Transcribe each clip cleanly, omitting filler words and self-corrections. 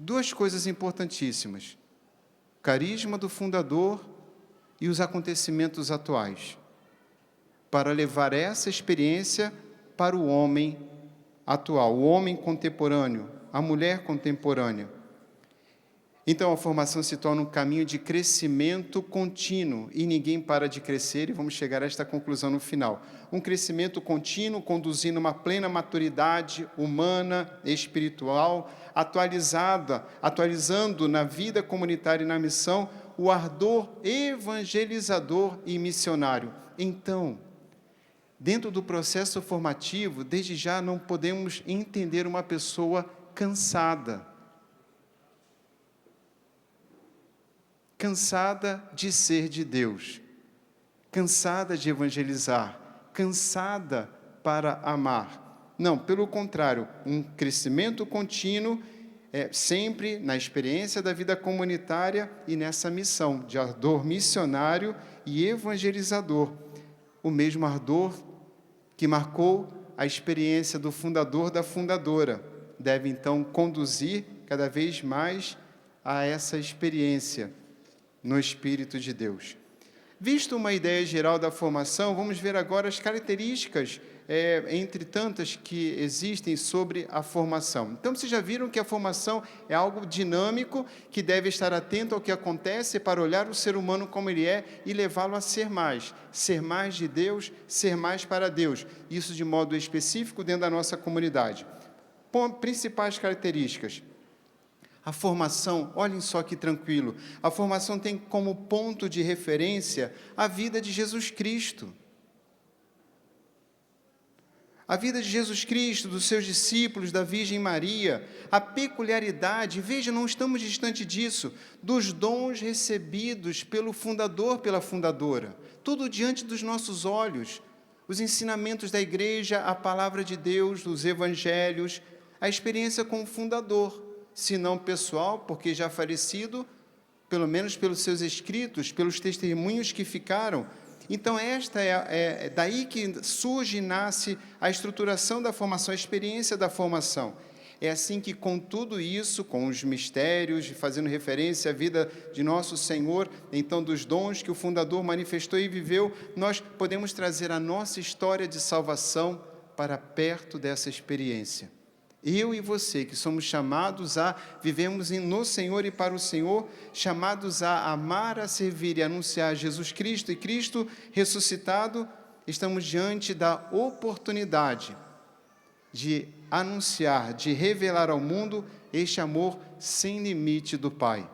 duas coisas importantíssimas: o carisma do fundador e os acontecimentos atuais, para levar essa experiência para o homem atual, o homem contemporâneo, a mulher contemporânea. Então, a formação se torna um caminho de crescimento contínuo, e ninguém para de crescer, e vamos chegar a esta conclusão no final. Um crescimento contínuo, conduzindo uma plena maturidade humana, espiritual, atualizando na vida comunitária e na missão o ardor evangelizador e missionário. Então, dentro do processo formativo, desde já não podemos entender uma pessoa cansada de ser de Deus, cansada de evangelizar, cansada para amar. Não, pelo contrário, um crescimento contínuo, sempre na experiência da vida comunitária e nessa missão de ardor missionário e evangelizador. O mesmo ardor que marcou a experiência do fundador da fundadora deve, então, conduzir cada vez mais a essa experiência no Espírito de Deus. Visto uma ideia geral da formação, vamos ver agora as características, entre tantas que existem sobre a formação. Então, vocês já viram que a formação é algo dinâmico, que deve estar atento ao que acontece para olhar o ser humano como ele é e levá-lo a ser mais de Deus, ser mais para Deus. Isso de modo específico dentro da nossa comunidade. Principais características. A formação, olhem só que tranquilo, a formação tem como ponto de referência a vida de Jesus Cristo. A vida de Jesus Cristo, dos seus discípulos, da Virgem Maria, a peculiaridade, veja, não estamos distante disso, dos dons recebidos pelo fundador, pela fundadora, tudo diante dos nossos olhos, os ensinamentos da igreja, a palavra de Deus, os evangelhos, a experiência com o fundador, se não pessoal, porque já falecido, pelo menos pelos seus escritos, pelos testemunhos que ficaram. Então, esta é daí que surge e nasce a estruturação da formação, a experiência da formação. É assim que, com tudo isso, com os mistérios, fazendo referência à vida de nosso Senhor, então, dos dons que o fundador manifestou e viveu, nós podemos trazer a nossa história de salvação para perto dessa experiência. Eu e você, que somos chamados a vivermos no Senhor e para o Senhor, chamados a amar, a servir e anunciar Jesus Cristo e Cristo ressuscitado, estamos diante da oportunidade de anunciar, de revelar ao mundo este amor sem limite do Pai.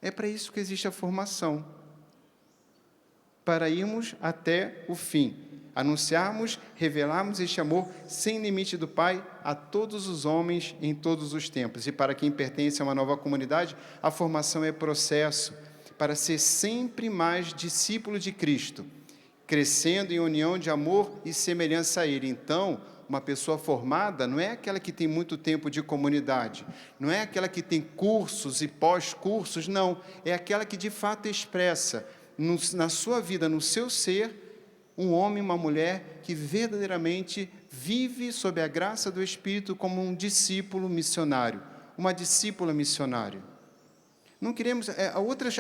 É para isso que existe a formação, para irmos até o fim. Anunciarmos, revelarmos este amor sem limite do Pai a todos os homens em todos os tempos. E para quem pertence a uma nova comunidade, a formação é processo para ser sempre mais discípulo de Cristo, crescendo em união de amor e semelhança a Ele. Então, uma pessoa formada não é aquela que tem muito tempo de comunidade, não é aquela que tem cursos e pós-cursos, não. É aquela que de fato expressa na sua vida, no seu ser, um homem e uma mulher que verdadeiramente vive sob a graça do Espírito como um discípulo missionário, uma discípula missionária. Não queremos...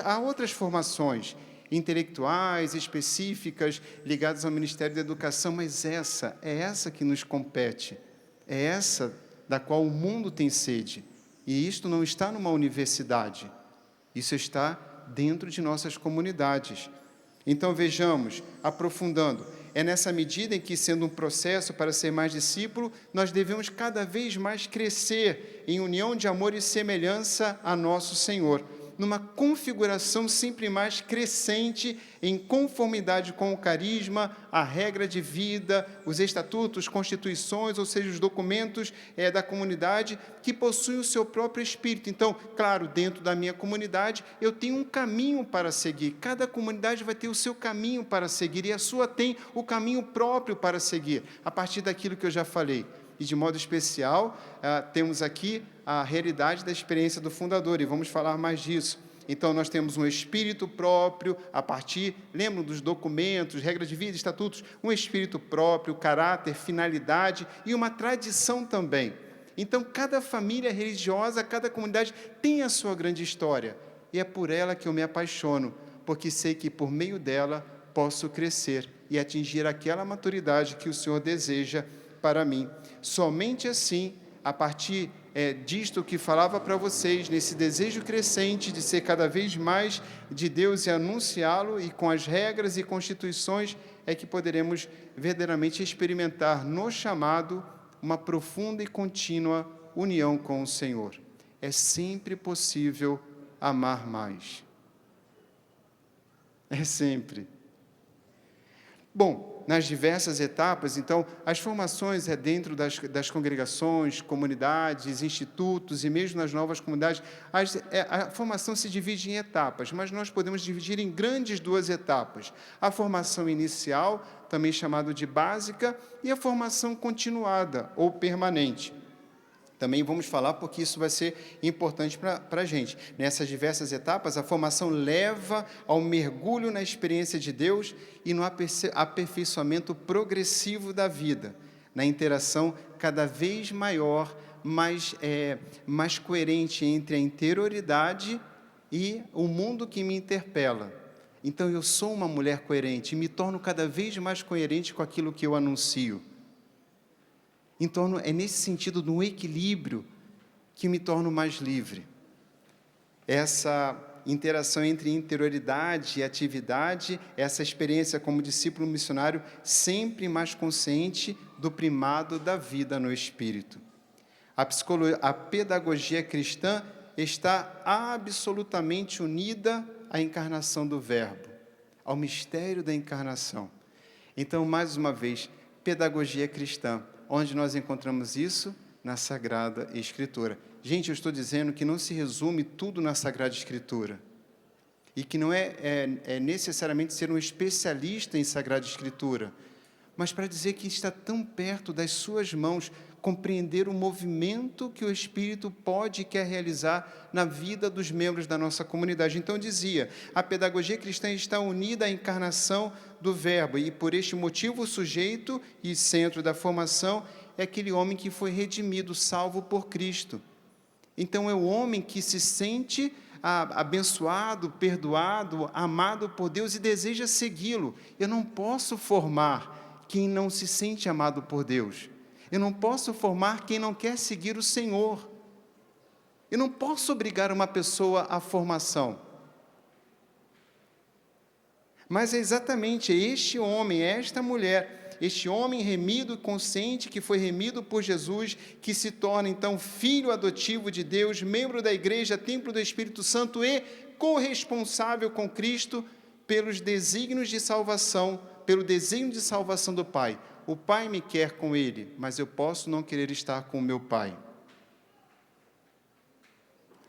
Há outras formações intelectuais, específicas, ligadas ao Ministério da Educação, mas essa é essa que nos compete, é essa da qual o mundo tem sede. E isto não está numa universidade, isso está dentro de nossas comunidades. Então, vejamos, aprofundando, é nessa medida em que, sendo um processo para ser mais discípulo, nós devemos cada vez mais crescer em união de amor e semelhança a nosso Senhor, numa configuração sempre mais crescente em conformidade com o carisma, a regra de vida, os estatutos, constituições, ou seja, os documentos da comunidade que possuem o seu próprio espírito. Então, claro, dentro da minha comunidade, eu tenho um caminho para seguir. Cada comunidade vai ter o seu caminho para seguir e a sua tem o caminho próprio para seguir, a partir daquilo que eu já falei. E, de modo especial, temos aqui a realidade da experiência do fundador, e vamos falar mais disso. Então, nós temos um espírito próprio, a partir, lembram dos documentos, regras de vida, estatutos, um espírito próprio, caráter, finalidade e uma tradição também. Então, cada família religiosa, cada comunidade tem a sua grande história. E é por ela que eu me apaixono, porque sei que por meio dela posso crescer e atingir aquela maturidade que o Senhor deseja para mim. Somente assim, a partir disto que falava para vocês, nesse desejo crescente de ser cada vez mais de Deus e anunciá-lo, e com as regras e constituições, é que poderemos verdadeiramente experimentar no chamado uma profunda e contínua união com o Senhor. É sempre possível amar mais. É sempre. Bom, nas diversas etapas, então, as formações dentro das congregações, comunidades, institutos e mesmo nas novas comunidades, a formação se divide em etapas, mas nós podemos dividir em grandes duas etapas. A formação inicial, também chamada de básica, e a formação continuada ou permanente. Também vamos falar porque isso vai ser importante para a gente. Nessas diversas etapas, a formação leva ao mergulho na experiência de Deus e no aperfeiçoamento progressivo da vida, na interação cada vez maior, mais coerente entre a interioridade e o mundo que me interpela. Então, eu sou uma mulher coerente e me torno cada vez mais coerente com aquilo que eu anuncio. Então, é nesse sentido, no equilíbrio, que me torno mais livre. Essa interação entre interioridade e atividade, essa experiência como discípulo missionário, sempre mais consciente do primado da vida no Espírito. A pedagogia cristã está absolutamente unida à encarnação do Verbo, ao mistério da encarnação. Então, mais uma vez, pedagogia cristã. Onde nós encontramos isso? Na Sagrada Escritura. Gente, eu estou dizendo que não se resume tudo na Sagrada Escritura. E que não é necessariamente ser um especialista em Sagrada Escritura, mas para dizer que está tão perto das suas mãos, compreender o movimento que o Espírito pode e quer realizar na vida dos membros da nossa comunidade. Então, dizia, a pedagogia cristã está unida à encarnação do Verbo, e por este motivo o sujeito e centro da formação é aquele homem que foi redimido, salvo por Cristo. Então, é o homem que se sente abençoado, perdoado, amado por Deus e deseja segui-lo. Eu não posso formar quem não se sente amado por Deus. Eu não posso formar quem não quer seguir o Senhor. Eu não posso obrigar uma pessoa à formação. Mas é exatamente este homem, esta mulher, este homem remido, consciente, que foi remido por Jesus, que se torna, então, filho adotivo de Deus, membro da igreja, templo do Espírito Santo e corresponsável com Cristo pelos desígnios de salvação, pelo desenho de salvação do Pai. O Pai me quer com Ele, mas eu posso não querer estar com o meu Pai.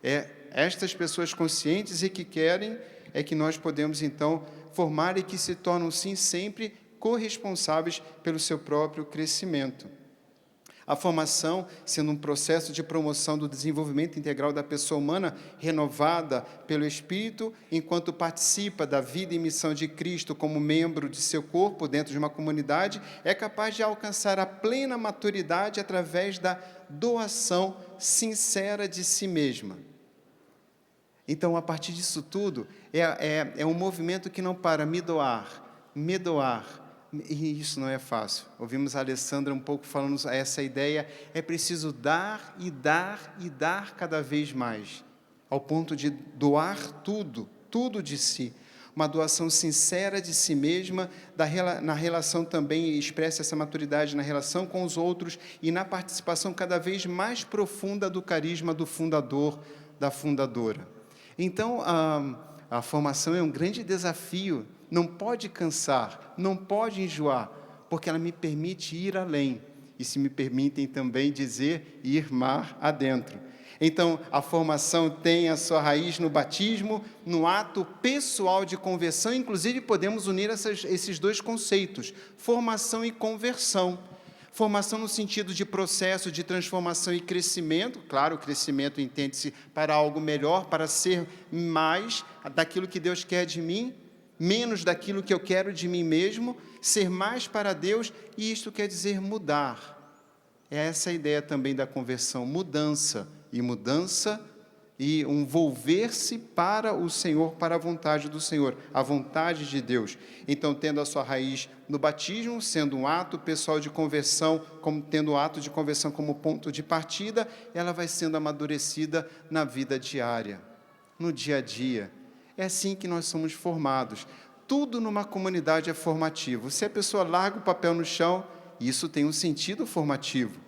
É estas pessoas conscientes e que querem, é que nós podemos, então, formar e que se tornam, sim, sempre corresponsáveis pelo seu próprio crescimento. A formação, sendo um processo de promoção do desenvolvimento integral da pessoa humana, renovada pelo Espírito, enquanto participa da vida e missão de Cristo como membro de seu corpo dentro de uma comunidade, é capaz de alcançar a plena maturidade através da doação sincera de si mesma. Então, a partir disso tudo, é um movimento que não para, me doar, e isso não é fácil. Ouvimos a Alessandra um pouco falando essa ideia, é preciso dar e dar e dar cada vez mais, ao ponto de doar tudo de si. Uma doação sincera de si mesma, na relação também, expressa essa maturidade na relação com os outros e na participação cada vez mais profunda do carisma do fundador, da fundadora. Então, a formação é um grande desafio, não pode cansar, não pode enjoar, porque ela me permite ir além, e se me permitem também dizer, ir mar adentro. Então, a formação tem a sua raiz no batismo, no ato pessoal de conversão, inclusive podemos unir esses dois conceitos, formação e conversão. Formação no sentido de processo de transformação e crescimento, claro, o crescimento entende-se para algo melhor, para ser mais daquilo que Deus quer de mim, menos daquilo que eu quero de mim mesmo, ser mais para Deus, e isto quer dizer mudar. É essa a ideia também da conversão, mudança e um volver-se para o Senhor, para a vontade do Senhor, a vontade de Deus. Então, tendo a sua raiz no batismo, sendo um ato pessoal de conversão, tendo o ato de conversão como ponto de partida, ela vai sendo amadurecida na vida diária, no dia a dia. É assim que nós somos formados. Tudo numa comunidade é formativo. Se a pessoa larga o papel no chão, isso tem um sentido formativo.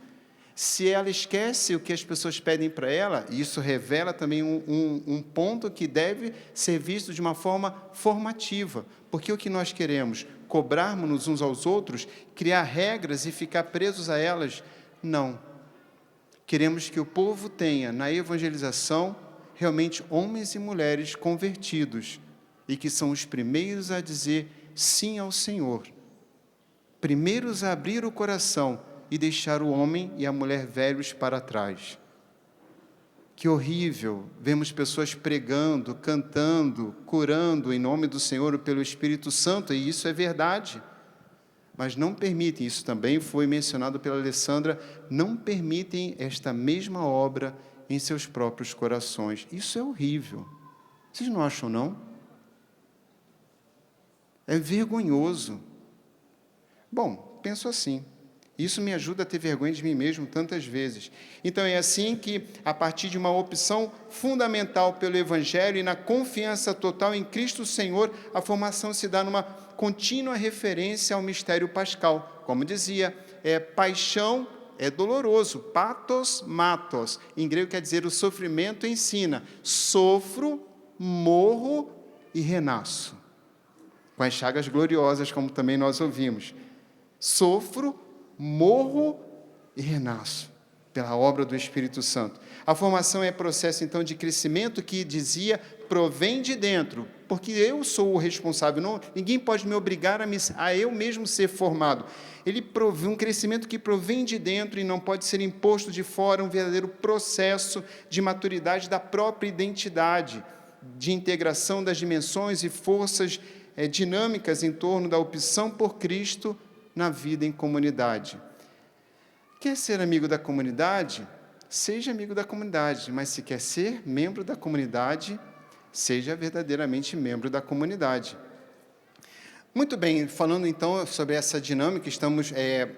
Se ela esquece o que as pessoas pedem para ela, isso revela também um ponto que deve ser visto de uma forma formativa. Porque o que nós queremos? Cobrarmos uns aos outros, criar regras e ficar presos a elas? Não. Queremos que o povo tenha, na evangelização, realmente homens e mulheres convertidos, e que são os primeiros a dizer sim ao Senhor. Primeiros a abrir o coração e deixar o homem e a mulher velhos para trás. Que horrível, vemos pessoas pregando, cantando, curando em nome do Senhor pelo Espírito Santo, e isso é verdade. Mas não permitem, isso também foi mencionado pela Alessandra, não permitem esta mesma obra em seus próprios corações. Isso é horrível. Vocês não acham, não? É vergonhoso. Bom, penso assim. Isso me ajuda a ter vergonha de mim mesmo tantas vezes. Então, é assim que, a partir de uma opção fundamental pelo Evangelho e na confiança total em Cristo Senhor, a formação se dá numa contínua referência ao mistério pascal. Como dizia, paixão é doloroso, patos, matos. Em grego quer dizer o sofrimento ensina. Sofro, morro e renasço. Com as chagas gloriosas, como também nós ouvimos. Sofro, morro e renasço, pela obra do Espírito Santo. A formação é processo, então, de crescimento que, dizia, provém de dentro, porque eu sou o responsável, ninguém pode me obrigar a eu mesmo ser formado. Ele provém um crescimento que provém de dentro e não pode ser imposto de fora, um verdadeiro processo de maturidade da própria identidade, de integração das dimensões e forças dinâmicas em torno da opção por Cristo na vida em comunidade. Quer ser amigo da comunidade? Seja amigo da comunidade, mas se quer ser membro da comunidade, seja verdadeiramente membro da comunidade. Muito bem, falando então sobre essa dinâmica, estamos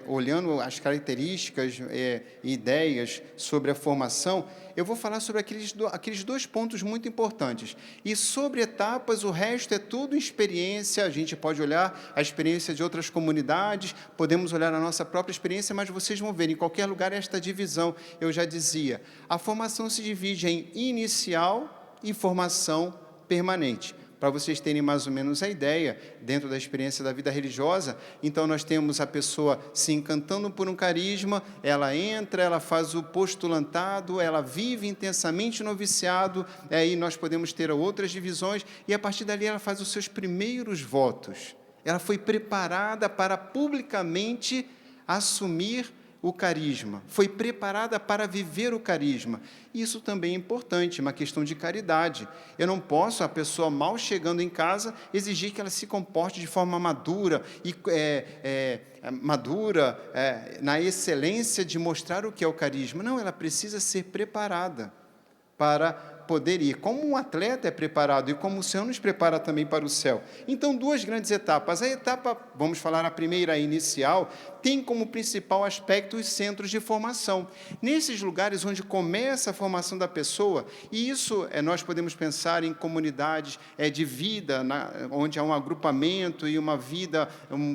olhando as características e ideias sobre a formação. Eu vou falar sobre aqueles dois pontos muito importantes. E sobre etapas, o resto é tudo experiência. A gente pode olhar a experiência de outras comunidades, podemos olhar a nossa própria experiência, mas vocês vão ver, em qualquer lugar, esta divisão. Eu já dizia, a formação se divide em inicial e formação permanente. Para vocês terem mais ou menos a ideia, dentro da experiência da vida religiosa, então nós temos a pessoa se encantando por um carisma, ela entra, ela faz o postulantado, ela vive intensamente o noviciado, aí nós podemos ter outras divisões, e a partir dali ela faz os seus primeiros votos. Ela foi preparada para publicamente assumir o carisma, foi preparada para viver o carisma. Isso também é importante, uma questão de caridade. Eu não posso, a pessoa mal chegando em casa, exigir que ela se comporte de forma madura, na excelência de mostrar o que é o carisma. Não, ela precisa ser preparada para poder ir, como um atleta é preparado e como o Senhor nos prepara também para o céu. Então, duas grandes etapas. A etapa, vamos falar a primeira, a inicial, tem como principal aspecto os centros de formação. Nesses lugares onde começa a formação da pessoa, e isso nós podemos pensar em comunidades de vida, onde há um agrupamento e uma vida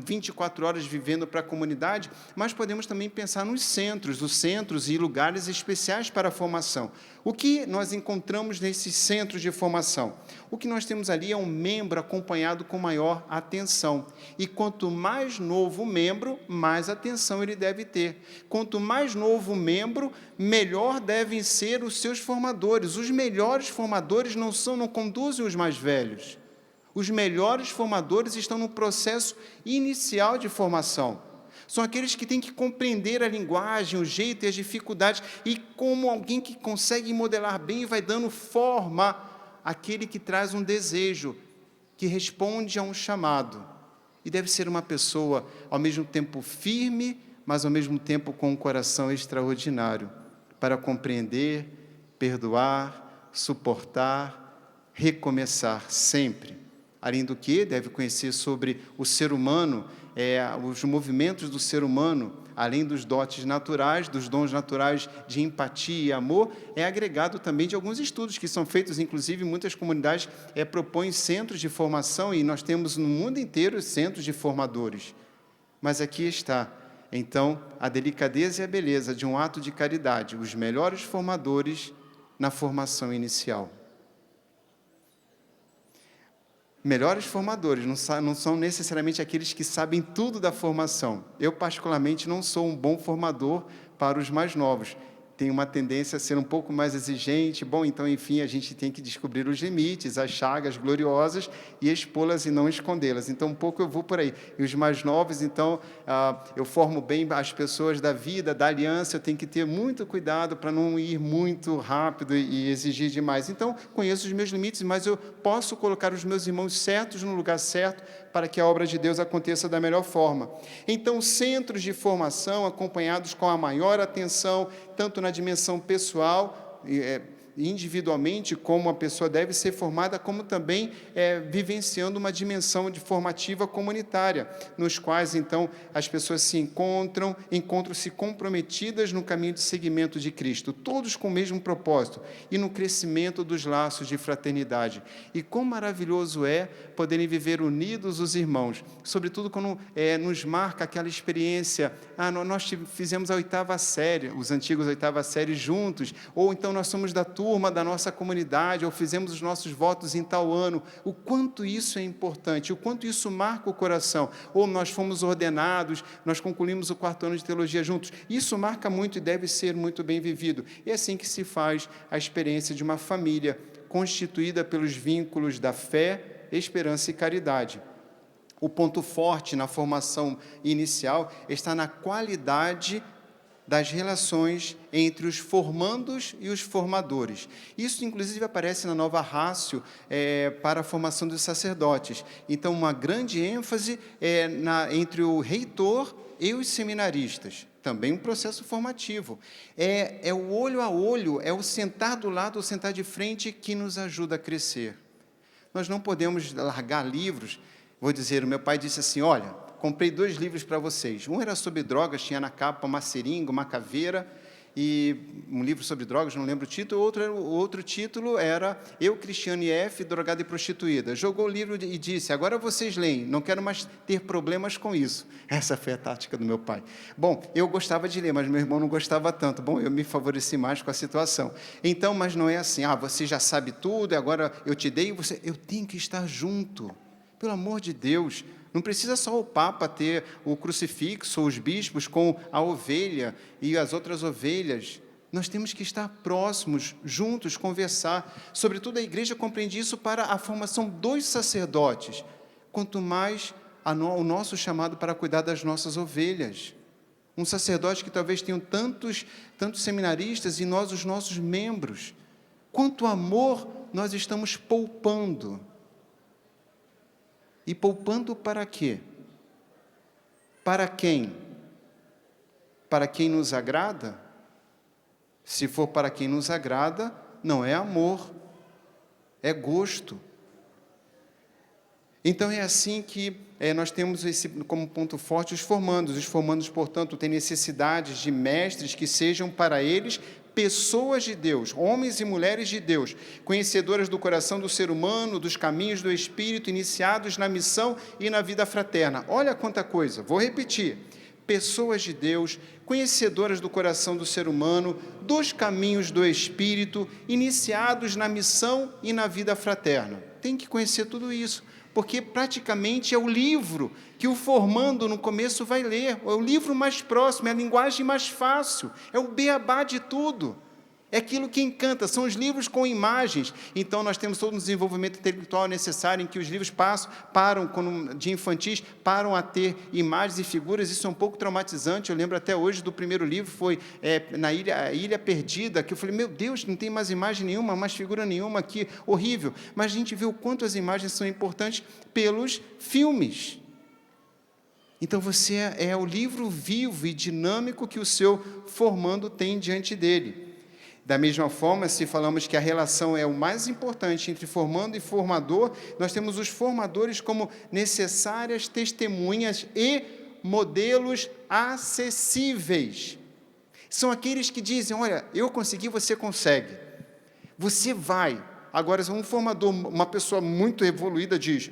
24 horas vivendo para a comunidade, mas podemos também pensar nos centros, os centros e lugares especiais para a formação. O que nós encontramos nesses centros de formação? O que nós temos ali é um membro acompanhado com maior atenção. E quanto mais novo o membro, mais atenção ele deve ter. Quanto mais novo o membro, melhor devem ser os seus formadores. Os melhores formadores não conduzem os mais velhos. Os melhores formadores estão no processo inicial de formação. São aqueles que têm que compreender a linguagem, o jeito e as dificuldades, e como alguém que consegue modelar bem, vai dando forma àquele que traz um desejo, que responde a um chamado. E deve ser uma pessoa, ao mesmo tempo, firme, mas ao mesmo tempo com um coração extraordinário para compreender, perdoar, suportar, recomeçar sempre. Além do que, deve conhecer sobre o ser humano, os movimentos do ser humano, além dos dotes naturais, dos dons naturais de empatia e amor, é agregado também de alguns estudos que são feitos, inclusive muitas comunidades propõem centros de formação, e nós temos no mundo inteiro centros de formadores. Mas aqui está, então, a delicadeza e a beleza de um ato de caridade, os melhores formadores na formação inicial. Melhores formadores não são necessariamente aqueles que sabem tudo da formação. Eu, particularmente, não sou um bom formador para os mais novos. Tenho uma tendência a ser um pouco mais exigente. Bom, então, enfim, a gente tem que descobrir os limites, as chagas gloriosas e expô-las e não escondê-las. Então, um pouco eu vou por aí. E os mais novos, então, eu formo bem as pessoas da vida, da aliança, eu tenho que ter muito cuidado para não ir muito rápido e exigir demais. Então, conheço os meus limites, mas eu posso colocar os meus irmãos certos no lugar certo para que a obra de Deus aconteça da melhor forma. Então, centros de formação acompanhados com a maior atenção, tanto na dimensão pessoal, individualmente, como a pessoa deve ser formada, como também vivenciando uma dimensão formativa comunitária, nos quais, então, as pessoas se encontram-se comprometidas no caminho de seguimento de Cristo, todos com o mesmo propósito, e no crescimento dos laços de fraternidade. E quão maravilhoso é poderem viver unidos os irmãos, sobretudo quando nos marca aquela experiência, nós fizemos a 8ª série, os antigos 8ª série juntos, ou então nós somos da turma da nossa comunidade, ou fizemos os nossos votos em tal ano, o quanto isso é importante, o quanto isso marca o coração, ou nós fomos ordenados, nós concluímos o 4º ano de teologia juntos, isso marca muito e deve ser muito bem vivido. E é assim que se faz a experiência de uma família constituída pelos vínculos da fé, esperança e caridade. O ponto forte na formação inicial está na qualidade das relações entre os formandos e os formadores. Isso, inclusive, aparece na nova Ratio para a formação dos sacerdotes. Então, uma grande ênfase entre o reitor e os seminaristas. Também um processo formativo. É o olho a olho, é o sentar do lado, o sentar de frente que nos ajuda a crescer. Nós não podemos largar livros. Vou dizer, o meu pai disse assim, olha, comprei 2 livros para vocês. Um era sobre drogas, tinha na capa uma seringa, uma caveira, e um livro sobre drogas, não lembro o título. Outro título era Eu, Cristiane F., Drogada e Prostituída. Jogou o livro e disse, agora vocês leem, não quero mais ter problemas com isso. Essa foi a tática do meu pai. Bom, eu gostava de ler, mas meu irmão não gostava tanto. Bom, eu me favoreci mais com a situação. Então, mas não é assim, você já sabe tudo, agora eu te dei, eu tenho que estar junto. Pelo amor de Deus, não precisa só o Papa ter o crucifixo, ou os bispos com a ovelha e as outras ovelhas. Nós temos que estar próximos, juntos, conversar. Sobretudo, a igreja compreende isso para a formação dos sacerdotes. Quanto mais o nosso chamado para cuidar das nossas ovelhas. Um sacerdote que talvez tenha tantos seminaristas e nós, os nossos membros. Quanto amor nós estamos poupando. E poupando para quê? Para quem? Para quem nos agrada? Se for para quem nos agrada, não é amor, é gosto. Então, é assim que nós temos como ponto forte os formandos. Os formandos, portanto, têm necessidades de mestres que sejam para eles pessoas de Deus, homens e mulheres de Deus, conhecedoras do coração do ser humano, dos caminhos do Espírito, iniciados na missão e na vida fraterna. Olha quanta coisa, vou repetir. Pessoas de Deus, conhecedoras do coração do ser humano, dos caminhos do Espírito, iniciados na missão e na vida fraterna. Tem que conhecer tudo isso, porque praticamente é o livro que o formando no começo vai ler, é o livro mais próximo, é a linguagem mais fácil, é o beabá de tudo, é aquilo que encanta, são os livros com imagens. Então, nós temos todo um desenvolvimento intelectual necessário, em que os livros param, de infantis, param a ter imagens e figuras. Isso é um pouco traumatizante. Eu lembro até hoje do primeiro livro, foi na Ilha Perdida, que eu falei, meu Deus, não tem mais imagem nenhuma, mais figura nenhuma aqui, horrível. Mas a gente vê o quanto as imagens são importantes pelos filmes. Então você é o livro vivo e dinâmico que o seu formando tem diante dele. Da mesma forma, se falamos que a relação é o mais importante entre formando e formador, nós temos os formadores como necessárias testemunhas e modelos acessíveis. São aqueles que dizem, olha, eu consegui, você consegue. Você vai. Agora, se um formador, uma pessoa muito evoluída diz,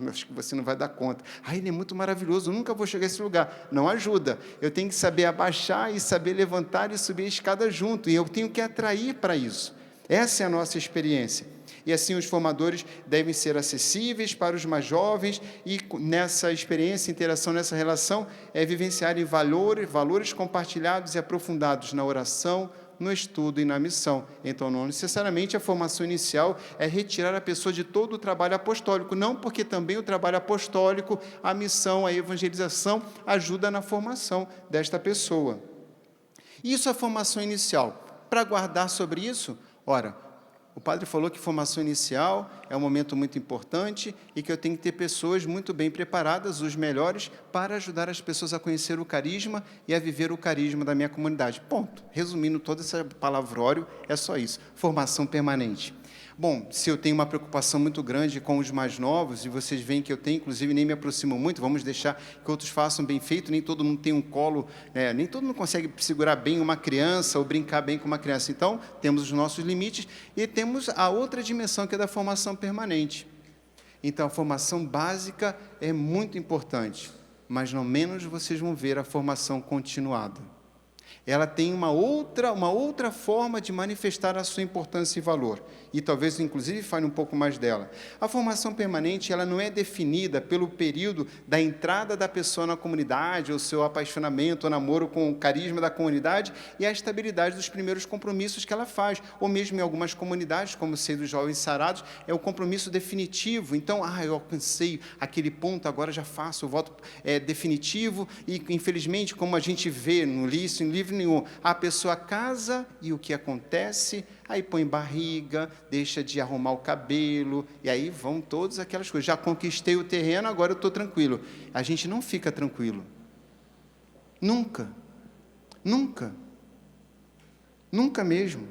acho que você não vai dar conta. Ele é muito maravilhoso, eu nunca vou chegar a esse lugar. Não ajuda. Eu tenho que saber abaixar e saber levantar e subir a escada junto. E eu tenho que atrair para isso. Essa é a nossa experiência. E assim os formadores devem ser acessíveis para os mais jovens e nessa experiência, interação, nessa relação, vivenciarem valores compartilhados e aprofundados na oração, no estudo e na missão. Então, não necessariamente a formação inicial é retirar a pessoa de todo o trabalho apostólico, não, porque também o trabalho apostólico, a missão, a evangelização, ajuda na formação desta pessoa. Isso é a formação inicial. Para guardar sobre isso, o padre falou que formação inicial é um momento muito importante e que eu tenho que ter pessoas muito bem preparadas, os melhores, para ajudar as pessoas a conhecer o carisma e a viver o carisma da minha comunidade. Ponto. Resumindo todo esse palavrório, é só isso. Formação permanente. Bom, se eu tenho uma preocupação muito grande com os mais novos, e vocês veem que eu tenho, inclusive nem me aproximo muito, vamos deixar que outros façam bem feito, nem todo mundo tem um colo, nem todo mundo consegue segurar bem uma criança ou brincar bem com uma criança. Então, temos os nossos limites e temos a outra dimensão que é da formação permanente. Então, a formação básica é muito importante, mas não menos vocês vão ver a formação continuada. Ela tem uma outra forma de manifestar a sua importância e valor. E talvez, inclusive, fale um pouco mais dela. A formação permanente, ela não é definida pelo período da entrada da pessoa na comunidade, ou seu apaixonamento, ou namoro com o carisma da comunidade, e a estabilidade dos primeiros compromissos que ela faz. Ou mesmo em algumas comunidades, como o Seio dos Jovens Sarados, é o compromisso definitivo. Então, eu alcancei aquele ponto, agora já faço o voto definitivo, e, infelizmente, como a gente vê no livro nenhum, a pessoa casa e o que acontece? Aí põe barriga, deixa de arrumar o cabelo, e aí vão todas aquelas coisas. Já conquistei o terreno, agora eu estou tranquilo. A gente não fica tranquilo. Nunca. Nunca. Nunca mesmo.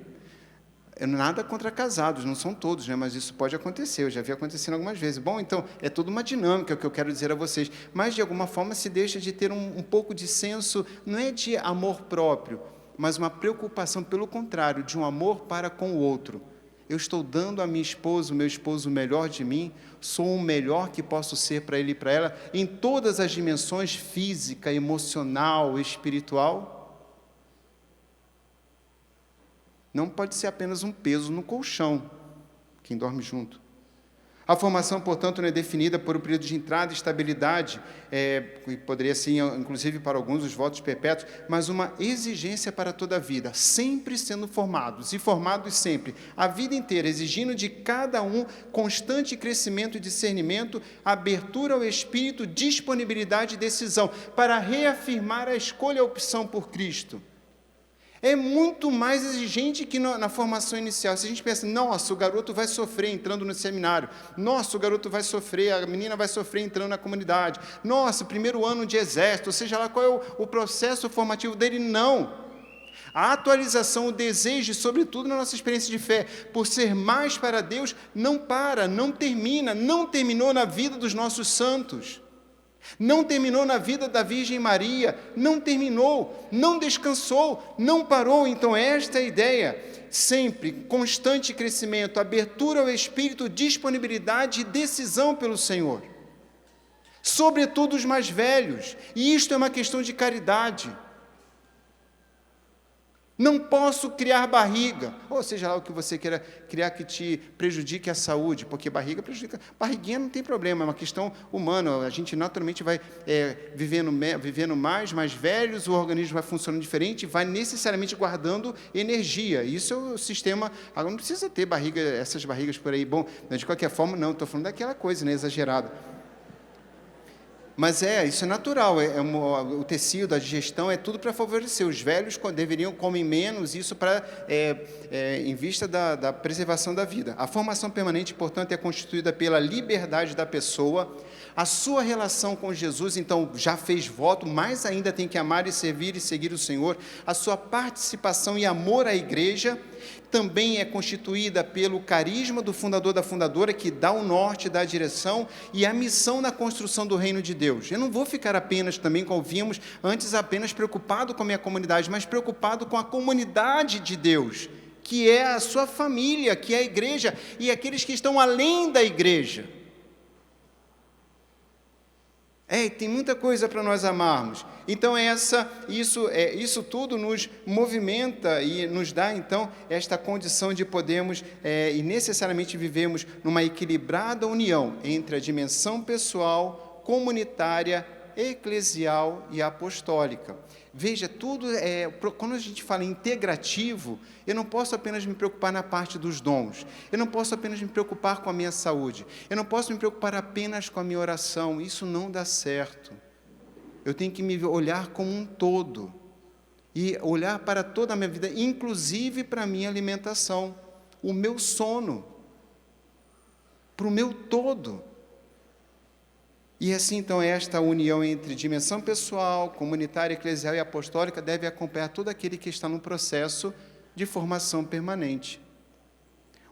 Nada contra casados, não são todos, mas isso pode acontecer, eu já vi acontecendo algumas vezes. Bom, então, é toda uma dinâmica que eu quero dizer a vocês, mas, de alguma forma, se deixa de ter um pouco de senso, não é de amor próprio, mas uma preocupação, pelo contrário, de um amor para com o outro. Eu estou dando a minha esposa, o meu esposo, o melhor de mim, sou o melhor que posso ser para ele e para ela, em todas as dimensões, física, emocional, espiritual. Não pode ser apenas um peso no colchão, quem dorme junto. A formação, portanto, não é definida por um período de entrada e estabilidade, e poderia ser, inclusive, para alguns, os votos perpétuos, mas uma exigência para toda a vida, sempre sendo formados, e formados sempre, a vida inteira, exigindo de cada um constante crescimento e discernimento, abertura ao Espírito, disponibilidade e decisão, para reafirmar a escolha e a opção por Cristo. É muito mais exigente que na formação inicial. Se a gente pensa, nossa, o garoto vai sofrer entrando no seminário, nossa, o garoto vai sofrer, a menina vai sofrer entrando na comunidade, nossa, primeiro ano de exército, ou seja lá qual é o processo formativo dele, não. A atualização, o desejo, sobretudo na nossa experiência de fé, por ser mais para Deus, não para, não termina, não terminou na vida dos nossos santos. Não terminou na vida da Virgem Maria, não terminou, não descansou, não parou. Então, esta é a ideia, sempre, constante crescimento, abertura ao Espírito, disponibilidade e decisão pelo Senhor. Sobretudo os mais velhos, e isto é uma questão de caridade. Não posso criar barriga, ou seja lá o que você queira criar que te prejudique a saúde, porque barriga prejudica. Barriguinha não tem problema, é uma questão humana, a gente naturalmente vai vivendo mais velhos, o organismo vai funcionando diferente, vai necessariamente guardando energia. Isso é o sistema, agora não precisa ter barriga, essas barrigas por aí, bom, de qualquer forma não, estou falando daquela coisa, né, exagerada. Mas isso é natural, o tecido, a digestão, é tudo para favorecer. Os velhos deveriam comer menos, isso em vista da preservação da vida. A formação permanente, portanto, é constituída pela liberdade da pessoa, a sua relação com Jesus, então, já fez voto, mais ainda tem que amar e servir e seguir o Senhor, a sua participação e amor à igreja, também é constituída pelo carisma do fundador da fundadora, que dá o norte, dá a direção, e a missão na construção do reino de Deus. Eu não vou ficar apenas, também como vimos antes, apenas preocupado com a minha comunidade, mas preocupado com a comunidade de Deus, que é a sua família, que é a igreja, e aqueles que estão além da igreja. Tem muita coisa para nós amarmos. Então, isso tudo nos movimenta e nos dá, então, esta condição de podermos e necessariamente vivemos numa equilibrada união entre a dimensão pessoal, comunitária, eclesial e apostólica. Veja, quando a gente fala integrativo, eu não posso apenas me preocupar na parte dos dons, eu não posso apenas me preocupar com a minha saúde, eu não posso me preocupar apenas com a minha oração, isso não dá certo. Eu tenho que me olhar como um todo, e olhar para toda a minha vida, inclusive para a minha alimentação, o meu sono, para o meu todo. E assim, então, esta união entre dimensão pessoal, comunitária, eclesial e apostólica deve acompanhar todo aquele que está no processo de formação permanente.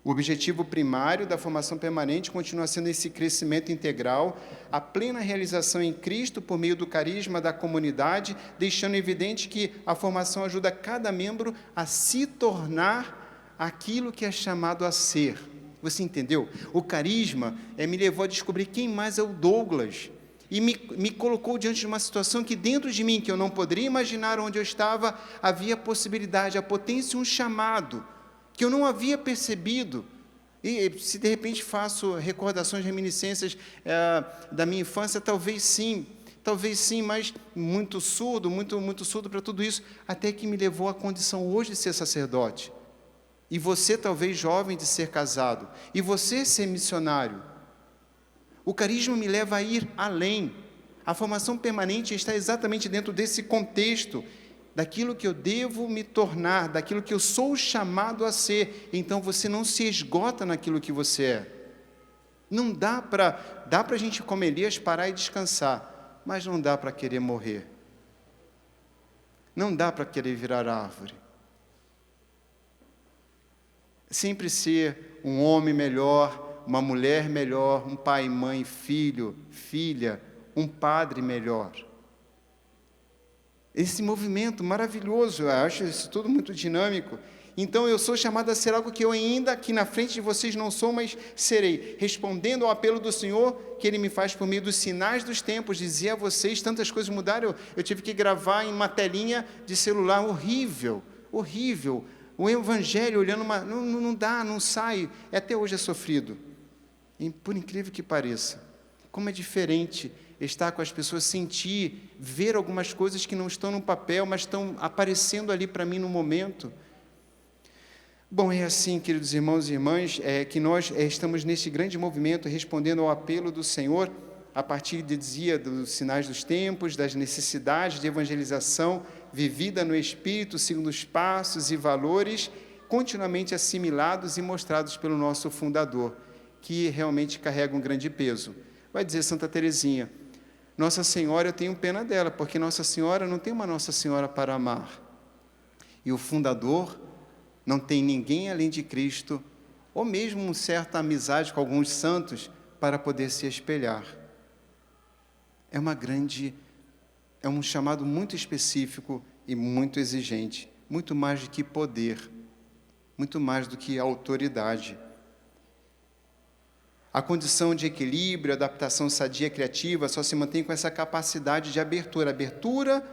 O objetivo primário da formação permanente continua sendo esse crescimento integral, a plena realização em Cristo por meio do carisma da comunidade, deixando evidente que a formação ajuda cada membro a se tornar aquilo que é chamado a ser. Você entendeu? O carisma me levou a descobrir quem mais é o Douglas. E me colocou diante de uma situação que dentro de mim, que eu não poderia imaginar onde eu estava, havia a possibilidade, a potência, um chamado, que eu não havia percebido. E se de repente faço recordações, reminiscências da minha infância, talvez sim, mas muito surdo para tudo isso, até que me levou à condição hoje de ser sacerdote. E você, talvez jovem, de ser casado. E você ser missionário. O carisma me leva a ir além. A formação permanente está exatamente dentro desse contexto, daquilo que eu devo me tornar, daquilo que eu sou chamado a ser. Então, você não se esgota naquilo que você é. Não dá para a gente, como Elias, parar e descansar, mas não dá para querer morrer. Não dá para querer virar árvore. Sempre ser um homem melhor, uma mulher melhor, um pai, mãe, filho, filha, um padre melhor. Esse movimento maravilhoso, eu acho isso tudo muito dinâmico. Então, eu sou chamado a ser algo que eu ainda aqui na frente de vocês não sou, mas serei, respondendo ao apelo do Senhor, que Ele me faz por meio dos sinais dos tempos, dizer a vocês, tantas coisas mudaram, eu tive que gravar em uma telinha de celular horrível, o Evangelho olhando, não dá, não sai, até hoje é sofrido. E, por incrível que pareça, como é diferente estar com as pessoas, sentir, ver algumas coisas que não estão no papel, mas estão aparecendo ali para mim no momento. Bom, é assim, queridos irmãos e irmãs, que nós estamos nesse grande movimento, respondendo ao apelo do Senhor, a partir, dizia, dos sinais dos tempos, das necessidades de evangelização, vivida no Espírito, segundo os passos e valores, continuamente assimilados e mostrados pelo nosso fundador, que realmente carrega um grande peso. Vai dizer Santa Teresinha, Nossa Senhora, eu tenho pena dela, porque Nossa Senhora não tem uma Nossa Senhora para amar. E o fundador não tem ninguém além de Cristo, ou mesmo uma certa amizade com alguns santos, para poder se espelhar. É um chamado muito específico e muito exigente, muito mais do que poder, muito mais do que autoridade. A condição de equilíbrio, adaptação sadia, criativa, só se mantém com essa capacidade de abertura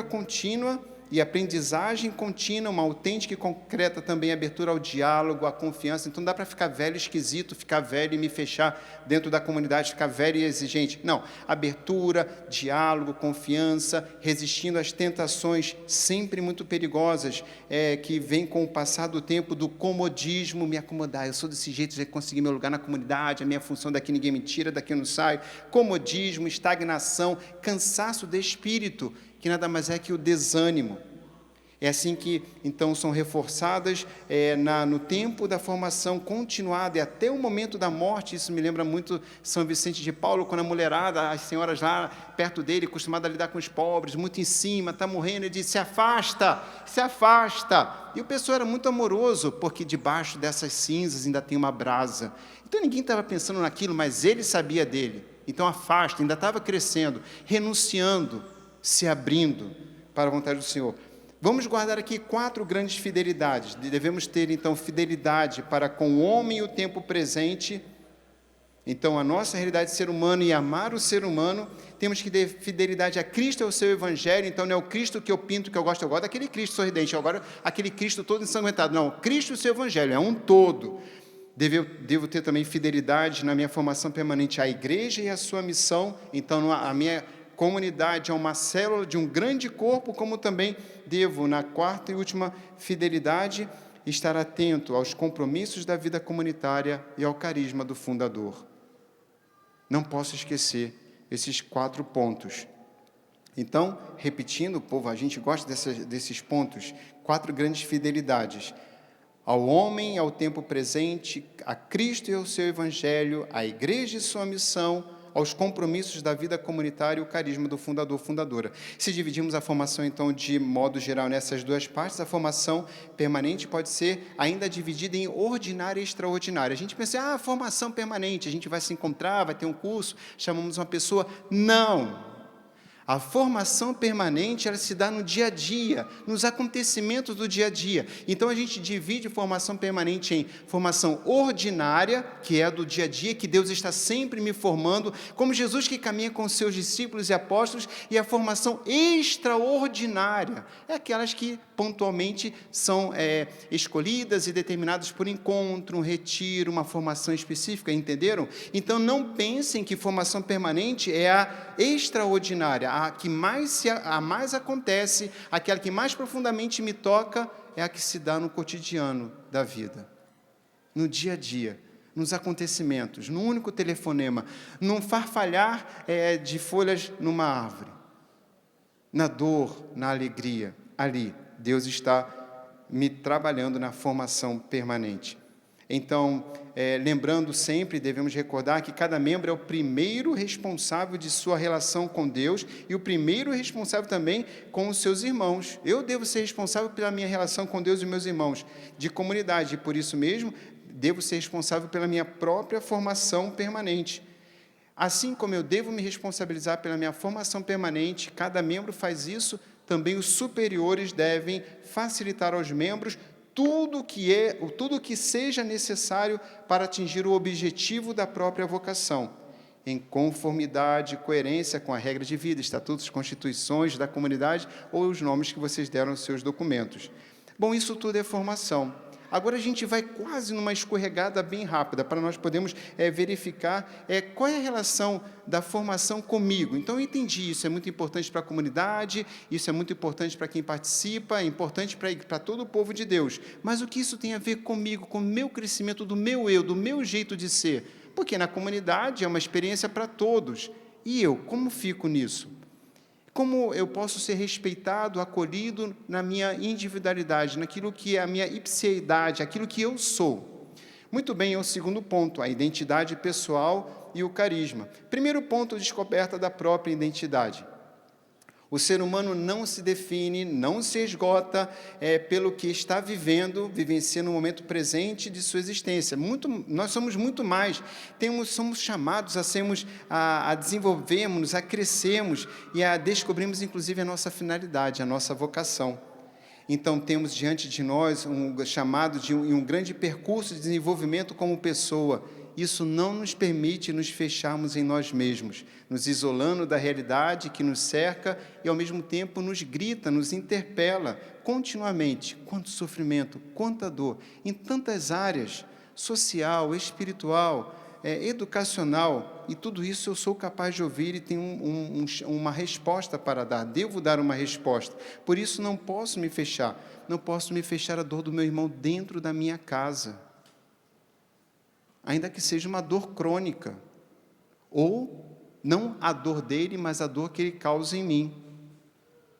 contínua e aprendizagem contínua, uma autêntica e concreta também abertura ao diálogo, à confiança. Então, não dá para ficar velho esquisito, ficar velho e me fechar dentro da comunidade, ficar velho e exigente. Não, abertura, diálogo, confiança, resistindo às tentações sempre muito perigosas, que vem com o passar do tempo do comodismo, me acomodar. Eu sou desse jeito, já consegui meu lugar na comunidade, a minha função daqui ninguém me tira, daqui eu não saio. Comodismo, estagnação, cansaço de espírito, que nada mais é que o desânimo. É assim que, então, são reforçadas no tempo da formação continuada e até o momento da morte. Isso me lembra muito São Vicente de Paulo, quando a mulherada, as senhoras lá perto dele, acostumada a lidar com os pobres, muito em cima, está morrendo, ele diz, se afasta, se afasta. E o pessoal era muito amoroso, porque debaixo dessas cinzas ainda tem uma brasa. Então, ninguém estava pensando naquilo, mas ele sabia dele. Então, afasta, ainda estava crescendo, renunciando, se abrindo para a vontade do Senhor. Vamos guardar aqui 4 grandes fidelidades. Devemos ter, então, fidelidade para com o homem e o tempo presente. Então, a nossa realidade de ser humano e amar o ser humano. Temos que ter fidelidade a Cristo e ao seu Evangelho. Então, não é o Cristo que eu pinto, que eu gosto daquele Cristo sorridente. Agora, aquele Cristo todo ensanguentado. Não, Cristo e o seu Evangelho, é um todo. Devo ter também fidelidade na minha formação permanente à igreja e à sua missão. Então, a minha comunidade é uma célula de um grande corpo, como também devo, na 4ª e última fidelidade, estar atento aos compromissos da vida comunitária e ao carisma do fundador. Não posso esquecer esses 4 pontos. Então, repetindo, povo, a gente gosta desses pontos, 4 grandes fidelidades. Ao homem, ao tempo presente, a Cristo e ao seu Evangelho, à igreja e sua missão, aos compromissos da vida comunitária e o carisma do fundador, fundadora. Se dividimos a formação, então, de modo geral nessas 2 partes, a formação permanente pode ser ainda dividida em ordinária e extraordinária. A gente pensa, formação permanente, a gente vai se encontrar, vai ter um curso, chamamos uma pessoa. Não! A formação permanente, ela se dá no dia a dia, nos acontecimentos do dia a dia. Então, a gente divide formação permanente em formação ordinária, que é a do dia a dia, que Deus está sempre me formando, como Jesus que caminha com os seus discípulos e apóstolos, e a formação extraordinária, é aquelas que pontualmente são escolhidas e determinadas por encontro, um retiro, uma formação específica, entenderam? Então, não pensem que formação permanente é a extraordinária, a que mais acontece, aquela que mais profundamente me toca, é a que se dá no cotidiano da vida, no dia a dia, nos acontecimentos, no único telefonema, num farfalhar de folhas numa árvore, na dor, na alegria, ali, Deus está me trabalhando na formação permanente. Então, lembrando sempre, devemos recordar que cada membro é o primeiro responsável de sua relação com Deus e o primeiro responsável também com os seus irmãos. Eu devo ser responsável pela minha relação com Deus e meus irmãos de comunidade, e por isso mesmo, devo ser responsável pela minha própria formação permanente. Assim como eu devo me responsabilizar pela minha formação permanente, cada membro faz isso, também os superiores devem facilitar aos membros tudo que seja necessário para atingir o objetivo da própria vocação, em conformidade e coerência com a regra de vida, estatutos, constituições da comunidade ou os nomes que vocês deram aos seus documentos. Bom, isso tudo é formação. Agora a gente vai quase numa escorregada bem rápida, para nós podermos verificar qual é a relação da formação comigo. Então, eu entendi, isso é muito importante para a comunidade, isso é muito importante para quem participa, é importante para todo o povo de Deus. Mas o que isso tem a ver comigo, com o meu crescimento do meu eu, do meu jeito de ser? Porque na comunidade é uma experiência para todos. E eu, como fico nisso? Como eu posso ser respeitado, acolhido na minha individualidade, naquilo que é a minha ipseidade, aquilo que eu sou? Muito bem, é o segundo ponto, a identidade pessoal e o carisma. Primeiro ponto, descoberta da própria identidade. O ser humano não se define, não se esgota pelo que está vivenciando no momento presente de sua existência. Nós somos muito mais, somos chamados a desenvolvermos, a crescermos e a descobrirmos, inclusive, a nossa finalidade, a nossa vocação. Então, temos diante de nós um chamado de um grande percurso de desenvolvimento como pessoa, isso não nos permite nos fecharmos em nós mesmos, nos isolando da realidade que nos cerca e, ao mesmo tempo, nos grita, nos interpela continuamente. Quanto sofrimento, quanta dor, em tantas áreas, social, espiritual, educacional, e tudo isso eu sou capaz de ouvir e tenho uma resposta para dar, devo dar uma resposta. Por isso não posso me fechar à dor do meu irmão dentro da minha casa, ainda que seja uma dor crônica, ou não a dor dele, mas a dor que ele causa em mim.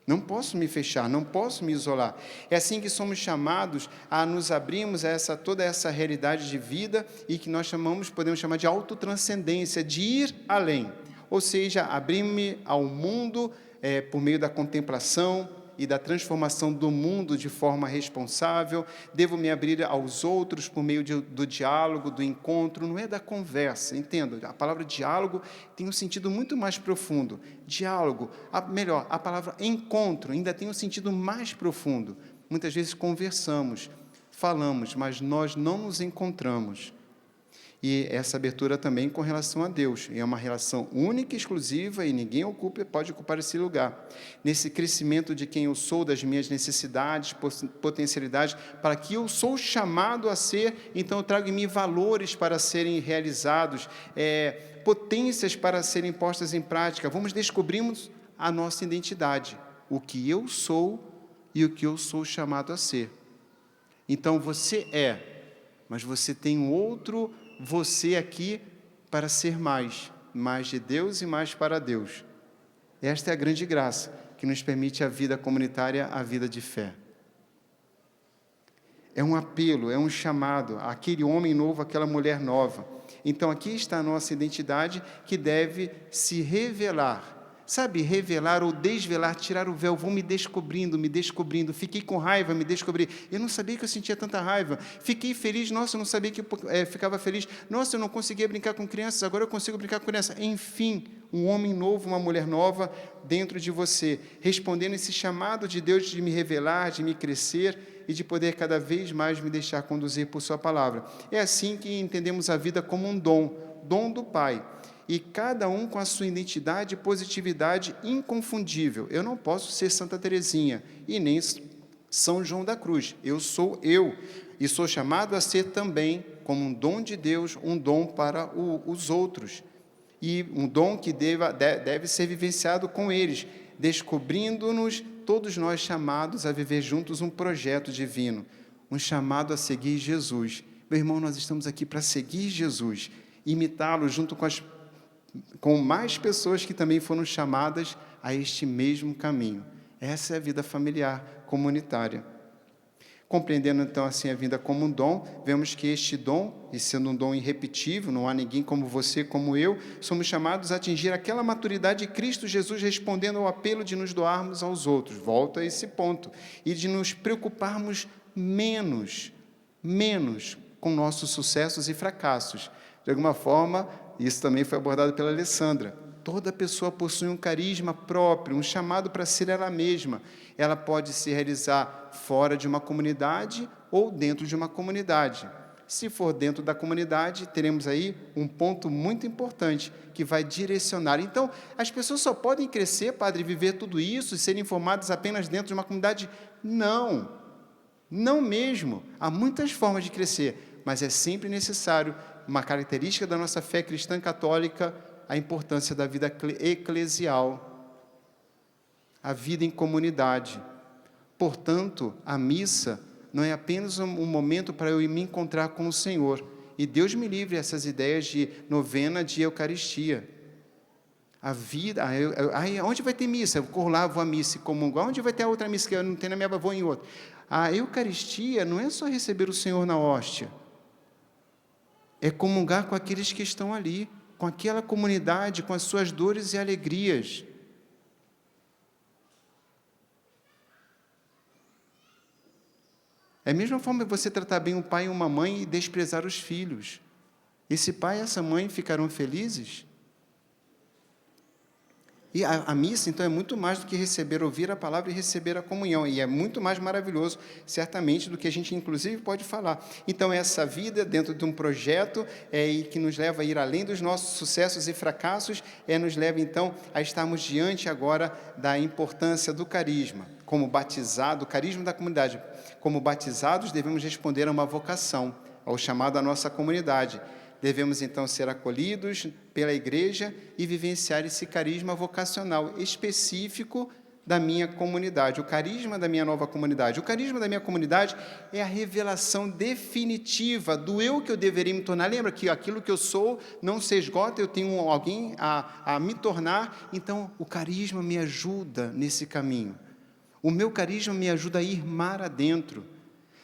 Não posso me fechar, não posso me isolar. É assim que somos chamados a nos abrirmos a toda essa realidade de vida e que nós podemos chamar de autotranscendência, de ir além. Ou seja, abrir-me ao mundo por meio da contemplação e da transformação do mundo de forma responsável. Devo me abrir aos outros por meio do diálogo, do encontro, não é da conversa. Entenda, a palavra diálogo tem um sentido muito mais profundo. Diálogo, a palavra encontro ainda tem um sentido mais profundo. Muitas vezes conversamos, falamos, mas nós não nos encontramos. E essa abertura também com relação a Deus. É uma relação única e exclusiva e ninguém pode ocupar esse lugar. Nesse crescimento de quem eu sou, das minhas necessidades, potencialidades, para que eu sou chamado a ser, então eu trago em mim valores para serem realizados, potências para serem postas em prática. Vamos descobrirmos a nossa identidade, o que eu sou e o que eu sou chamado a ser. Então você mas você tem um outro você aqui para ser mais de Deus e mais para Deus. Esta é a grande graça que nos permite a vida comunitária, a vida de fé. É um apelo, é um chamado, aquele homem novo, aquela mulher nova. Então aqui está a nossa identidade que deve se revelar. Sabe, revelar ou desvelar, tirar o véu, vou me descobrindo, fiquei com raiva, me descobri, eu não sabia que eu sentia tanta raiva, fiquei feliz, nossa, eu não sabia que eu ficava feliz, nossa, eu não conseguia brincar com crianças, agora eu consigo brincar com crianças, enfim, um homem novo, uma mulher nova dentro de você, respondendo esse chamado de Deus de me revelar, de me crescer e de poder cada vez mais me deixar conduzir por sua palavra. É assim que entendemos a vida como um dom do Pai. E cada um com a sua identidade e positividade inconfundível. Eu não posso ser Santa Teresinha e nem São João da Cruz. Eu sou eu. E sou chamado a ser também, como um dom de Deus, um dom para os outros. E um dom que deve ser vivenciado com eles, descobrindo-nos, todos nós chamados a viver juntos um projeto divino, um chamado a seguir Jesus. Meu irmão, nós estamos aqui para seguir Jesus, imitá-lo junto com mais pessoas que também foram chamadas a este mesmo caminho. Essa é a vida familiar, comunitária. Compreendendo, então, assim, a vida como um dom, vemos que este dom, e sendo um dom irrepetível, não há ninguém como você, como eu, somos chamados a atingir aquela maturidade de Cristo Jesus, respondendo ao apelo de nos doarmos aos outros. Volto a esse ponto. E de nos preocuparmos menos com nossos sucessos e fracassos. De alguma forma, isso também foi abordado pela Alessandra. Toda pessoa possui um carisma próprio, um chamado para ser ela mesma. Ela pode se realizar fora de uma comunidade ou dentro de uma comunidade. Se for dentro da comunidade, teremos aí um ponto muito importante que vai direcionar. Então, as pessoas só podem crescer, padre, viver tudo isso e serem formadas apenas dentro de uma comunidade? Não mesmo. Há muitas formas de crescer, mas é sempre necessário uma característica da nossa fé cristã católica, a importância da vida eclesial, a vida em comunidade. Portanto, a missa não é apenas um momento para eu me encontrar com o Senhor. E Deus me livre essas ideias de novena de Eucaristia. A vida, onde vai ter missa? Eu corro lá, vou à missa e comungo. Onde vai ter a outra missa que eu não tenho na minha, vou em outra. A Eucaristia não é só receber o Senhor na hóstia. É comungar com aqueles que estão ali, com aquela comunidade, com as suas dores e alegrias. É a mesma forma que você tratar bem um pai e uma mãe e desprezar os filhos. Esse pai e essa mãe ficarão felizes? E a missa, então, é muito mais do que ouvir a palavra e receber a comunhão. E é muito mais maravilhoso, certamente, do que a gente, inclusive, pode falar. Então, essa vida dentro de um projeto e que nos leva a ir além dos nossos sucessos e fracassos, nos leva, então, a estarmos diante agora da importância do carisma. Como batizado, o carisma da comunidade. Como batizados, devemos responder a uma vocação, ao chamado da nossa comunidade. Devemos, então, ser acolhidos pela igreja e vivenciar esse carisma vocacional específico da minha comunidade, o carisma da minha nova comunidade. O carisma da minha comunidade é a revelação definitiva do eu que eu deveria me tornar. Lembra que aquilo que eu sou não se esgota, eu tenho alguém a me tornar. Então, o carisma me ajuda nesse caminho. O meu carisma me ajuda a ir mar adentro,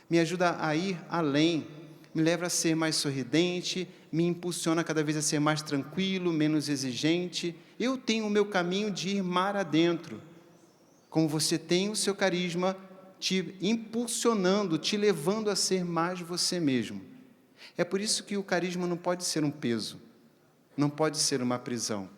me ajuda a ir além, me leva a ser mais sorridente, me impulsiona cada vez a ser mais tranquilo, menos exigente. Eu tenho o meu caminho de ir mar adentro, como você tem o seu carisma te impulsionando, te levando a ser mais você mesmo. É por isso que o carisma não pode ser um peso, não pode ser uma prisão.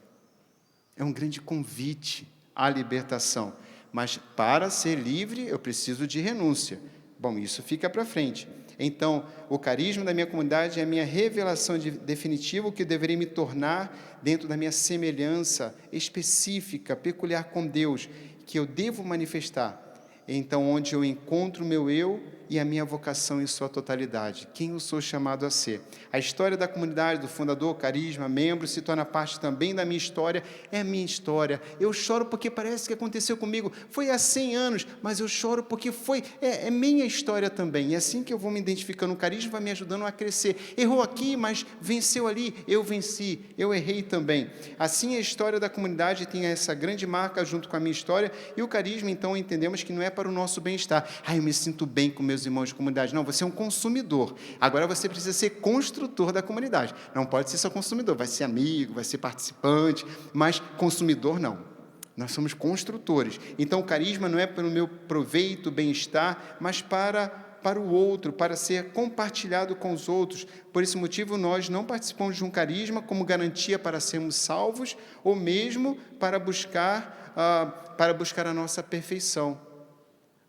É um grande convite à libertação. Mas para ser livre, eu preciso de renúncia. Bom, isso fica para frente. Então, o carisma da minha comunidade é a minha revelação definitiva, o que eu deveria me tornar dentro da minha semelhança específica, peculiar com Deus, que eu devo manifestar. Então, onde eu encontro o meu eu e a minha vocação em sua totalidade. Quem eu sou chamado a ser. A história da comunidade, do fundador, carisma, membro, se torna parte também da minha história. É a minha história. Eu choro porque parece que aconteceu comigo. Foi há 100 anos, mas eu choro porque é minha história também. E é assim que eu vou me identificando. O carisma vai me ajudando a crescer. Errou aqui, mas venceu ali. Eu venci. Eu errei também. Assim, a história da comunidade tem essa grande marca junto com a minha história. E o carisma, então, entendemos que não é para o nosso bem-estar. Eu me sinto bem com meus irmãos de comunidade. Não, você é um consumidor. Agora você precisa ser construtor da comunidade. Não pode ser só consumidor, vai ser amigo, vai ser participante, mas consumidor não. Nós somos construtores. Então, o carisma não é para o meu proveito, bem-estar, mas para o outro, para ser compartilhado com os outros. Por esse motivo, nós não participamos de um carisma como garantia para sermos salvos, ou mesmo para buscar a nossa perfeição.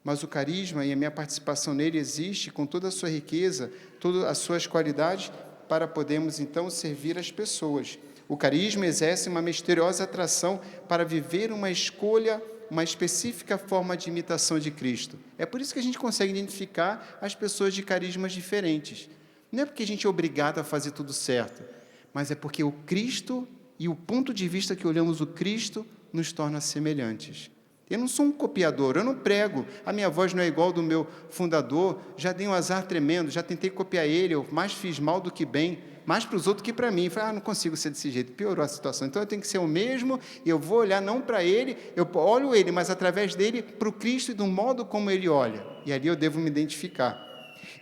Mas o carisma e a minha participação nele existe com toda a sua riqueza, todas as suas qualidades, para podermos, então, servir as pessoas. O carisma exerce uma misteriosa atração para viver uma escolha, uma específica forma de imitação de Cristo. É por isso que a gente consegue identificar as pessoas de carismas diferentes. Não é porque a gente é obrigado a fazer tudo certo, mas é porque o Cristo e o ponto de vista que olhamos o Cristo nos torna semelhantes. Eu não sou um copiador, eu não prego, a minha voz não é igual do meu fundador, já dei um azar tremendo, já tentei copiar ele, eu mais fiz mal do que bem, mais para os outros que para mim. Falei, não consigo ser desse jeito, piorou a situação, então eu tenho que ser o mesmo, e eu vou olhar não para ele, eu olho ele, mas através dele para o Cristo e do modo como ele olha, e ali eu devo me identificar.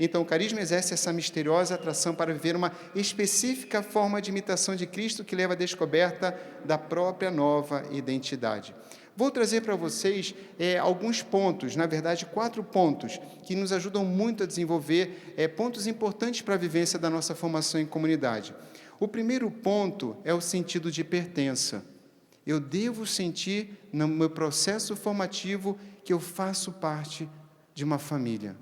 Então, o carisma exerce essa misteriosa atração para viver uma específica forma de imitação de Cristo que leva à descoberta da própria nova identidade. Vou trazer para vocês alguns pontos, na verdade 4 pontos, que nos ajudam muito a desenvolver pontos importantes para a vivência da nossa formação em comunidade. O primeiro ponto é o sentido de pertença. Eu devo sentir no meu processo formativo que eu faço parte de uma família.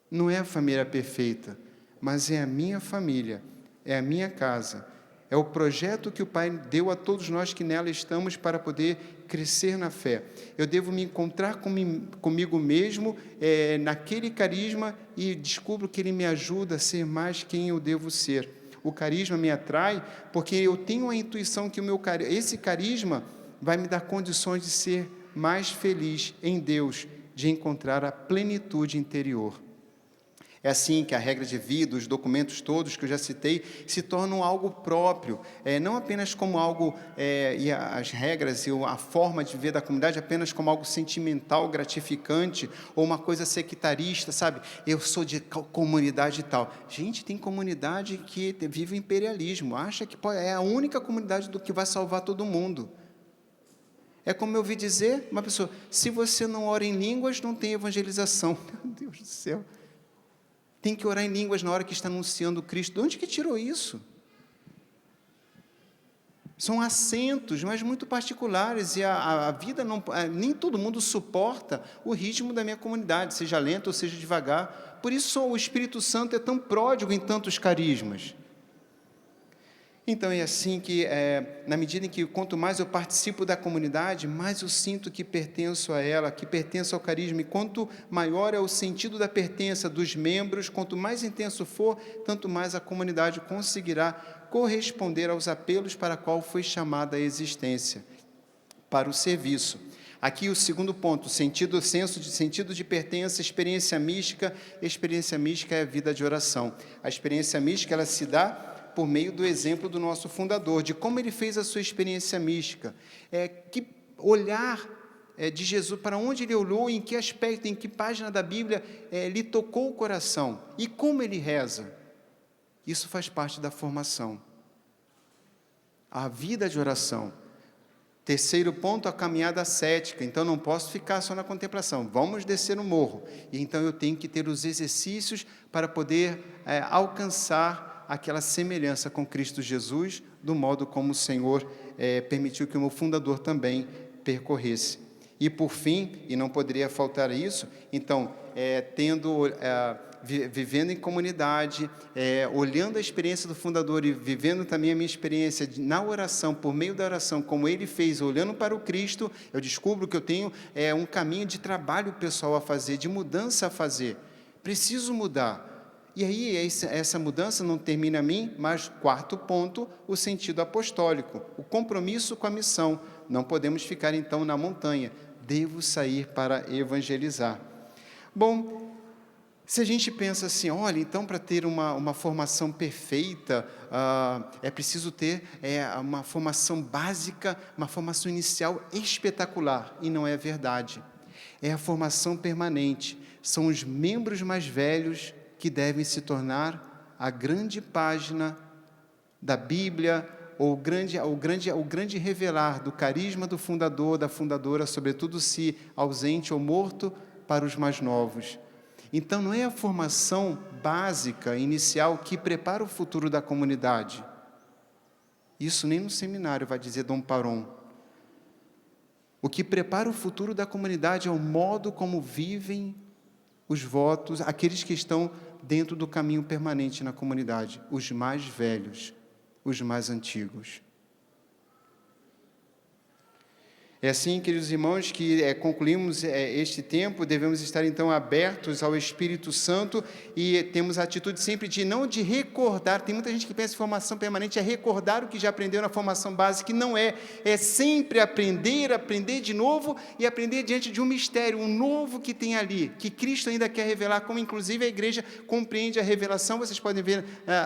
Não é a família perfeita, mas é a minha família, é a minha casa. É o projeto que o Pai deu a todos nós que nela estamos para poder crescer na fé. Eu devo me encontrar comigo mesmo naquele carisma e descubro que ele me ajuda a ser mais quem eu devo ser. O carisma me atrai porque eu tenho a intuição que esse carisma vai me dar condições de ser mais feliz em Deus, de encontrar a plenitude interior. É assim que a regra de vida, os documentos todos que eu já citei, se tornam algo próprio, não apenas como algo, e as regras e a forma de viver da comunidade apenas como algo sentimental, gratificante, ou uma coisa sectarista, sabe? Eu sou de comunidade e tal. Gente, tem comunidade que vive o imperialismo, acha que é a única comunidade que vai salvar todo mundo. É como eu ouvi dizer, uma pessoa, se você não ora em línguas, não tem evangelização. Meu Deus do céu. Tem que orar em línguas na hora que está anunciando Cristo. De onde que tirou isso? São acentos, mas muito particulares, e a vida não, nem todo mundo suporta o ritmo da minha comunidade, seja lento ou seja devagar. Por isso o Espírito Santo é tão pródigo em tantos carismas. Então é assim que, na medida em que quanto mais eu participo da comunidade, mais eu sinto que pertenço a ela, que pertenço ao carisma, e quanto maior é o sentido da pertença dos membros, quanto mais intenso for, tanto mais a comunidade conseguirá corresponder aos apelos para a qual foi chamada a existência, para o serviço. Aqui o segundo ponto, sentido de pertença, experiência mística. Experiência mística é a vida de oração. A experiência mística, ela se dá por meio do exemplo do nosso fundador, de como ele fez a sua experiência mística. Que olhar de Jesus, para onde ele olhou, em que aspecto, em que página da Bíblia lhe tocou o coração, e como ele reza. Isso faz parte da formação. A vida de oração. Terceiro ponto, a caminhada ascética. Então, não posso ficar só na contemplação. Vamos descer no morro. E então, eu tenho que ter os exercícios para poder alcançar aquela semelhança com Cristo Jesus, do modo como o Senhor permitiu que o meu fundador também percorresse. E, por fim, e não poderia faltar isso, então, vivendo em comunidade, olhando a experiência do fundador e vivendo também a minha experiência na oração, por meio da oração, como ele fez, olhando para o Cristo, eu descubro que eu tenho um caminho de trabalho pessoal a fazer, de mudança a fazer. Preciso mudar. E aí, essa mudança não termina a mim, mas, quarto ponto, o sentido apostólico, o compromisso com a missão. Não podemos ficar, então, na montanha. Devo sair para evangelizar. Bom, se a gente pensa assim, olha, então, para ter uma formação perfeita, é preciso ter uma formação básica, uma formação inicial espetacular. E não é verdade. É a formação permanente. São os membros mais velhos que devem se tornar a grande página da Bíblia, ou o grande revelar do carisma do fundador, da fundadora, sobretudo se ausente ou morto, para os mais novos. Então, não é a formação básica, inicial, que prepara o futuro da comunidade. Isso nem no seminário vai dizer Dom Paron. O que prepara o futuro da comunidade é o modo como vivem os votos, aqueles que estão dentro do caminho permanente na comunidade, os mais velhos, os mais antigos. É assim, queridos irmãos, que concluímos este tempo. Devemos estar, então, abertos ao Espírito Santo e temos a atitude sempre não de recordar. Tem muita gente que pensa em formação permanente é recordar o que já aprendeu na formação básica, e não é. É sempre aprender de novo e aprender diante de um mistério, um novo que tem ali, que Cristo ainda quer revelar, como inclusive a igreja compreende a revelação. Vocês podem ver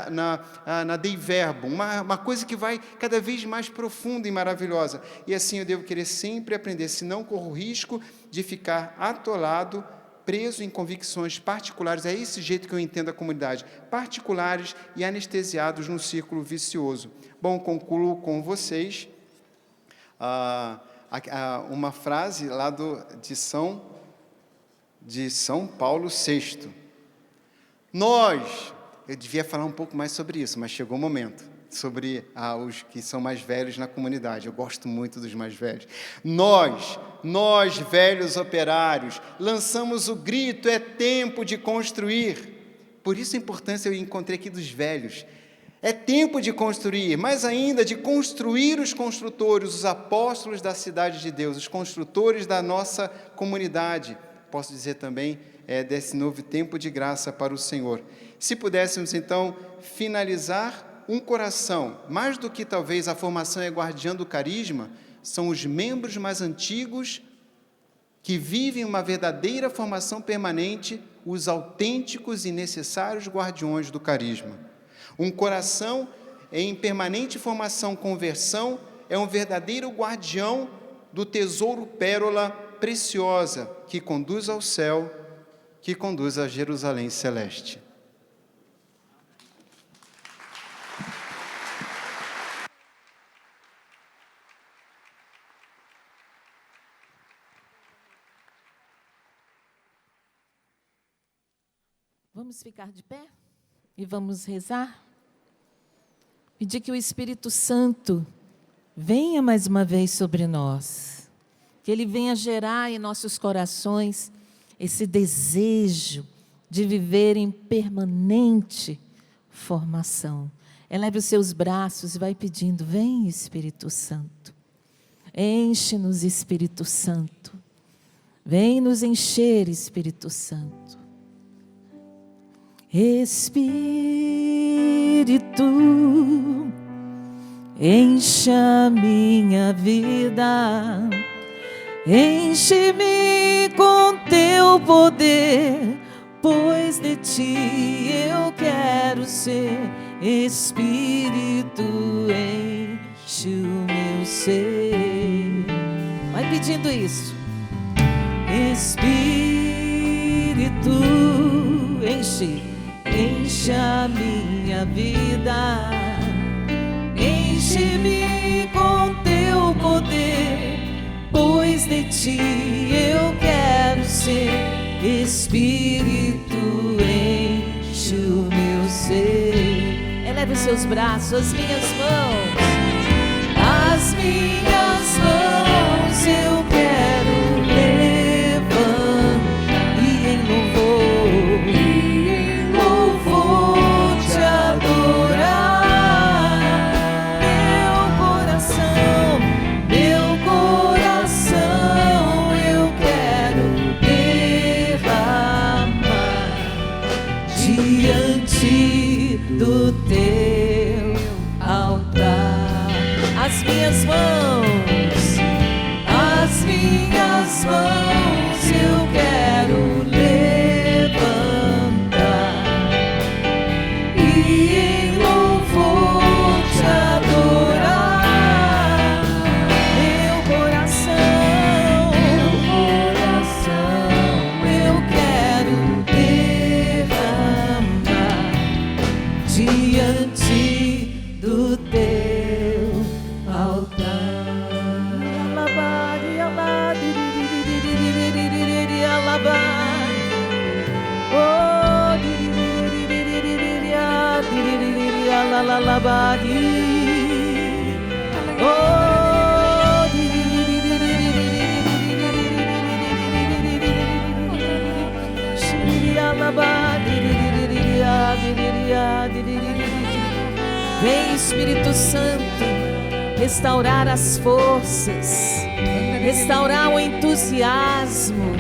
na Dei Verbo, uma coisa que vai cada vez mais profunda e maravilhosa. E assim eu devo querer sempre aprender, senão corro o risco de ficar atolado, preso em convicções particulares. É esse jeito que eu entendo a comunidade, particulares e anestesiados num círculo vicioso. Bom, concluo com vocês uma frase lá de São Paulo VI. Eu devia falar um pouco mais sobre isso, mas chegou o momento. Sobre os que são mais velhos na comunidade. Eu gosto muito dos mais velhos. Nós, velhos operários, lançamos o grito: é tempo de construir. Por isso a importância eu encontrei aqui dos velhos. É tempo de construir, mais ainda de construir os construtores, os apóstolos da cidade de Deus, os construtores da nossa comunidade. Posso dizer também desse novo tempo de graça para o Senhor. Se pudéssemos, então, finalizar um coração, mais do que talvez a formação é guardiã do carisma, são os membros mais antigos que vivem uma verdadeira formação permanente, os autênticos e necessários guardiões do carisma. Um coração em permanente formação, conversão, é um verdadeiro guardião do tesouro pérola preciosa que conduz ao céu, que conduz a Jerusalém celeste. Vamos ficar de pé e vamos rezar? Pedir que o Espírito Santo venha mais uma vez sobre nós. Que Ele venha gerar em nossos corações esse desejo de viver em permanente formação. Eleve os seus braços e vai pedindo: vem, Espírito Santo. Enche-nos, Espírito Santo. Vem nos encher, Espírito Santo. Espírito, enche a minha vida, enche-me com teu poder, pois de ti eu quero ser. Espírito, enche o meu ser. Vai pedindo isso. Espírito, enche a minha vida, enche-me com teu poder, pois de ti eu quero ser. Espírito, enche o meu ser. Eleve os seus braços, as minhas mãos. As minhas mãos eu quero levantar e em louvor te adorar. Meu coração eu quero derramar diante do teu altar. As minhas mãos eu quero levantar e em louvor te adorar. Meu coração eu quero derramar diante do teu altar. Vem, Espírito Santo, restaurar as forças, restaurar o entusiasmo.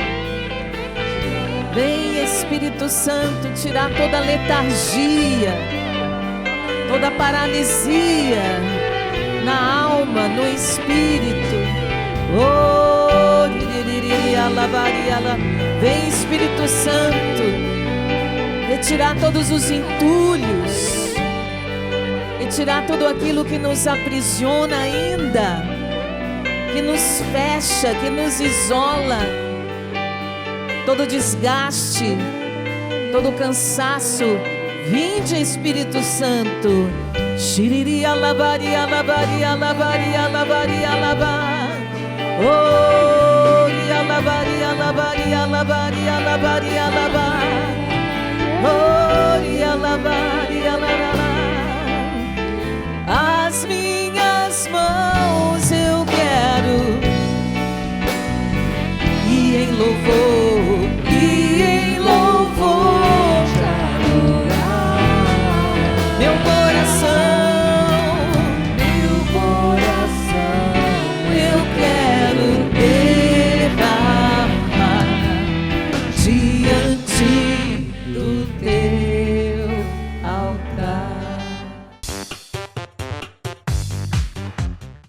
Vem, Espírito Santo, tirar toda a letargia, toda a paralisia na alma, no espírito. Oh, vem, Espírito Santo, retirar todos os entulhos, retirar tudo aquilo que nos aprisiona ainda, que nos fecha, que nos isola, todo desgaste, todo cansaço. Vinde, Espírito Santo. Shiriri alabari, alabari, alabari, alabari, alabar. Oh, alabari, alabari, alabari, alabari, alabar.